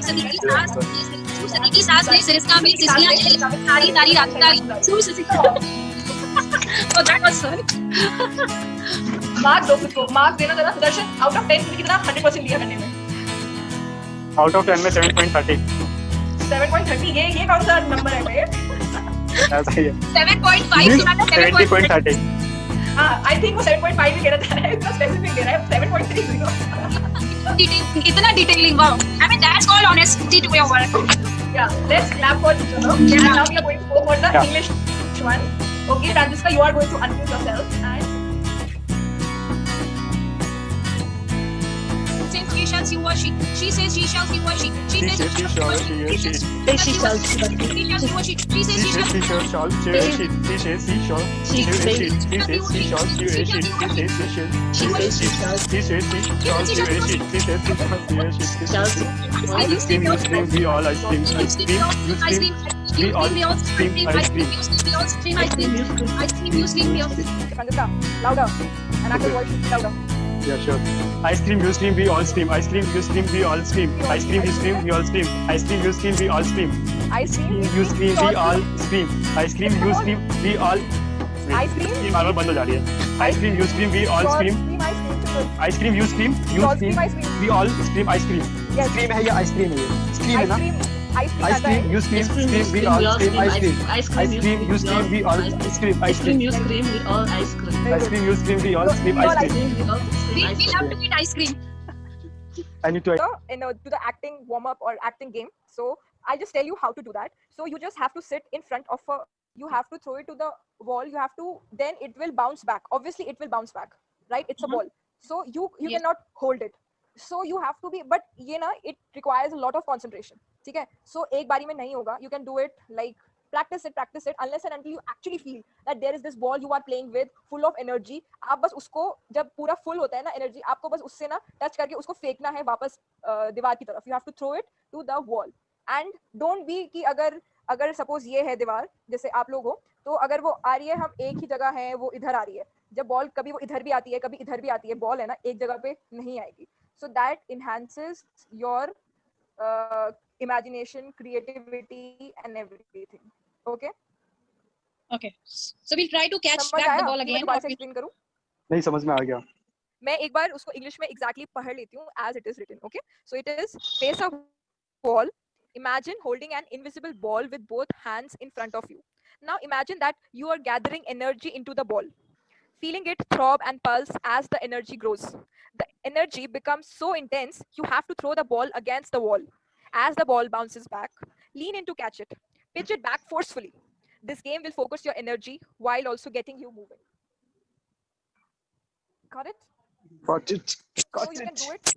सदी की सांस ले सिरस्ता में सिसलियां चली तारी तारी रात तारी so that was fun. Mark दो खुद को, मार्क देना जरा सुदर्शन, आउट ऑफ 10 तुमने कितना 100% लिया करने में? आउट ऑफ 10 में 7.30 7.30 ये कौन सा नंबर है बे? ऐसा ही है 7.5 सुना था 70.30 हां आई थिंक वो 7.5 भी कह रहा था, इतना स्पेसिफिक दे रहा है 7.30 इतना detailing wow I mean that's called honesty to your work. Yeah, let's clap for each other. And now we are going to go for the English one. Okay, Francisca, you are going to unmute yourself and since he shall see what she says she shall see what she says she shall see what she She says she shall ice cream we all ice cream we all scream ice cream Francisca, louder. And active voice louder. Yeah, sure. Ice cream, you scream, we all scream. Ice cream, you scream, we all scream. Ice cream, you scream, we all scream. Ice cream, you scream, we all scream. Ice cream, You scream, we all scream. Ice cream, you scream, we all. Ice cream? Scream बार-बार बंद हो जा रही है. Ice cream, you scream, we all scream. Ice cream, you scream, we all scream. Ice cream. Yes. Scream है या ice cream है ये? Scream है ना? Ice cream Ice cream, you scream, we all scream. Ice cream. Ice cream, you scream, we all scream. Ice cream. You scream, we all ice cream. Ice cream, you scream, we all scream. Ice cream. We all scream we ice love cream. to eat ice cream. I need to. To the acting warm up or acting game. So I'll just tell you how to do that. So you just have to sit in front of you have to throw it to the wall. You have to, then it will bounce back. Obviously it will bounce back, right? It's a ball. So you Yes. cannot hold it. So you have to be, but it requires a lot of concentration. ठीक है? So एक बारी में नहीं होगा. You can do it like practice it unless and until you actually feel that there is this ball you are playing with full of energy. आप बस उसको जब पूरा full होता है ना energy, आपको बस उससे ना touch करके उसको फेंकना है वापस दीवार की तरफ. You have to throw it to the wall and don't be कि अगर suppose ये है दीवार जैसे आप लोग हो, तो अगर वो आ रही है, हम एक ही जगह हैं, वो इधर आ रही है, जब बॉल कभी वो इधर भी आती है कभी इधर भी आती है, बॉल है ना एक जगह पे नहीं आएगी. So that enhances your imagination, creativity and everything. Okay? Okay, so we'll try to catch समझ back आया? the ball मैं again. दोबारा से explain करूं? नहीं समझ में आ गया. मैं एक बार उसको इंग्लिश में exactly पढ़ लेती हूँ as it is written. Okay? So it is face a wall. Imagine holding an invisible ball with both hands in front of you. Now imagine that you are gathering energy into the ball, feeling it throb and pulse as the energy grows. The energy becomes so intense, you have to throw the ball against the wall. As the ball bounces back, lean in to catch it. Pitch it back forcefully. This game will focus your energy while also getting you moving. Got it? Got it. So you can do it.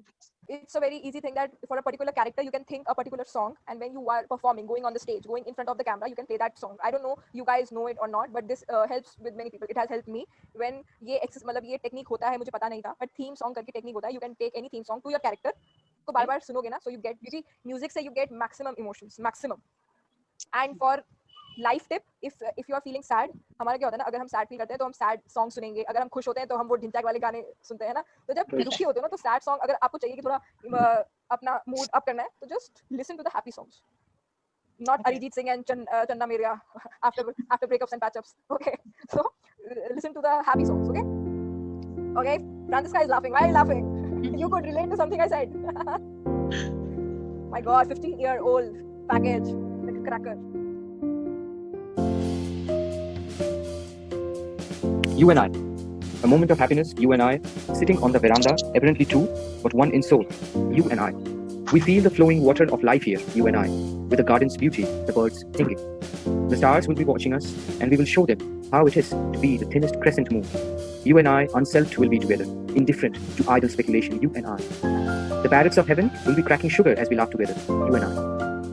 It's a very easy thing that for a particular character, you can think a particular song, and when you are performing, going on the stage, going in front of the camera, you can play that song. I don't know you guys know it or not, but this helps with many people. It has helped me when ये मतलब ये technique होता है, मुझे पता नहीं था, but theme song करके technique होता है. You can take any theme song to your character. तो बार-बार सुनोगे ना, so you get music से you get maximum emotions, maximum. And for life tip, if you are feeling sad, हमारा क्या होता है ना, अगर हम sad feel करते हैं तो हम sad song सुनेंगे, अगर हम खुश होते हैं तो हम वो ढिंचैक वाले गाने सुनते हैं ना. तो जब दुखी होते हो ना तो sad song, अगर आपको चाहिए कि थोड़ा अपना mood up करना है, तो just listen to the happy songs, not Arijit Singh and Channa Meria after breakups and patch-ups. Okay, so listen to the happy songs. Okay, Francisca is laughing. Why are you laughing? You could relate to something I said. My God, 15-year-old package like a cracker. You and I. A moment of happiness, you and I, sitting on the veranda, apparently two, but one in soul. You and I. We feel the flowing water of life here, you and I, with the garden's beauty, the birds singing. The stars will be watching us, and we will show them how it is to be the thinnest crescent moon. You and I, unselfed, will be together, indifferent to idle speculation, you and I. The parrots of heaven will be cracking sugar as we laugh together, you and I.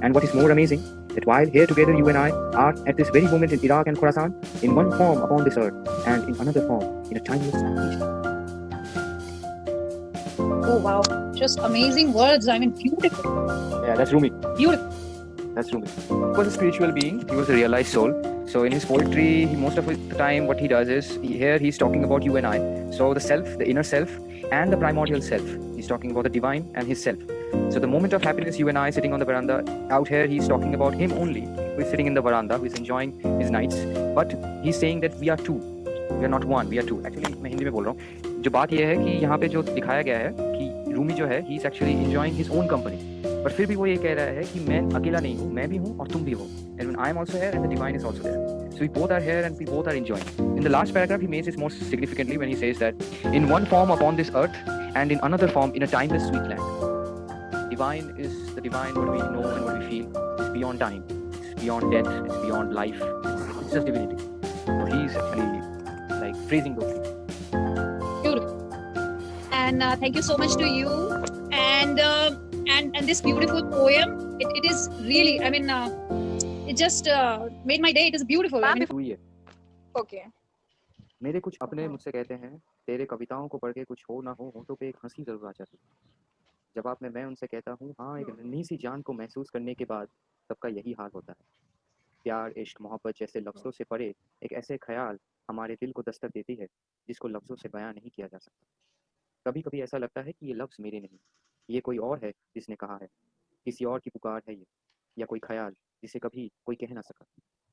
And what is more amazing, that while here together you and I are at this very moment in Iraq and Khorasan, in one form upon this earth, and in another form in a timeless east. Oh wow, just amazing words. I mean, beautiful. Yeah, that's Rumi. Beautiful. That's Rumi. He was a spiritual being. He was a realized soul. So in his poetry, most of the time what he does is, here he's talking about you and I. So the self, the inner self, and the primordial self. He's talking about the divine and his self. So the moment of happiness, you and I sitting on the veranda. Out here, he's talking about him only, who is sitting in the veranda, who is enjoying his nights. But he's saying that we are two. We are not one. We are two. Actually, मैं हिंदी में बोल रहा हूँ. जो बात ये है कि यहाँ पे जो दिखाया गया है कि रूमी जो है, he is actually enjoying his own company. पर फिर भी वो ये कह रहा है कि मैं अकेला नहीं हूँ, मैं भी हूँ और तुम भी हो. And when I am also here, and the divine is also there. So we both are here and we both are enjoying. In the last paragraph, he makes this more significantly when he says that in one form upon this earth and in another form in a timeless sweet land. Divine is the divine, what we know and what we feel. It's beyond time. It's beyond death. It's beyond life. It's just divinity. So he's actually like praising those things. And thank you so much to you. And this beautiful poem, it is really, I mean, it just made my day. It is beautiful. I mean, हुई है. Okay. मेरे कुछ अपने मुझसे कहते हैं, तेरे कविताओं को पढ़ के कुछ हो ना हो, होठों पे एक हंसी जरूर आ जाती है. जवाब में मैं उनसे कहता हूँ, हाँ, एक नन्ही सी जान को महसूस करने के बाद सबका यही हाल होता है. प्यार, इश्क, मोहब्बत जैसे लफ्ज़ों से परे एक ऐसे ख्याल हमारे दिल को दस्तक देती है जिसको लफ्ज़ों से बयां नहीं किया जा सकता. कभी कभी ऐसा लगता है कि ये लफ्ज़ मेरे नहीं, ये कोई और है जिसने कहा है, किसी और की पुकार है ये, या कोई ख्याल जिसे कभी कोई कह ना सका,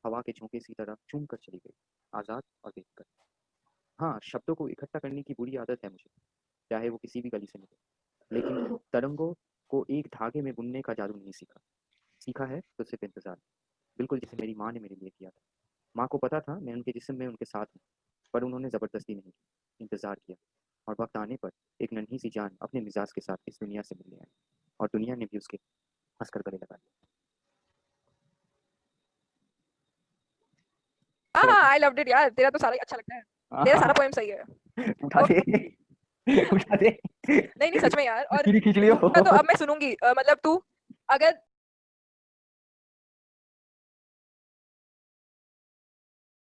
हवा के झोंके सी तरह चूम कर चली गई, आज़ाद और बेखकर. हाँ, शब्दों को इकट्ठा करने की बुरी आदत है मुझे, चाहे वो किसी भी गली से निकले, लेकिन तरंगों को एक धागे में बुनने का जादू नहीं सीखा. सीखा है तो सिर्फ इंतज़ार, बिल्कुल जैसे मेरी माँ ने मेरे लिए किया था. माँ को पता था मैं उनके जिस्म में उनके साथ हूँ, पर उन्होंने ज़बरदस्ती नहीं की, इंतज़ार किया. और वक्त आने पर एक नन्ही सी जान अपने मिजाज के साथ इस दुनिया से मिलने आई, और दुनिया ने भी उसके हंसकर गले लगा दिया. I loved it यार. तेरा तो सारा ही अच्छा लगता है. तेरा सारा पोएम सही है. उठा दे, उठा दे. नहीं सच में यार. और खींच लियो. तो अब मैं सुनूंगी. मतलब तू अगर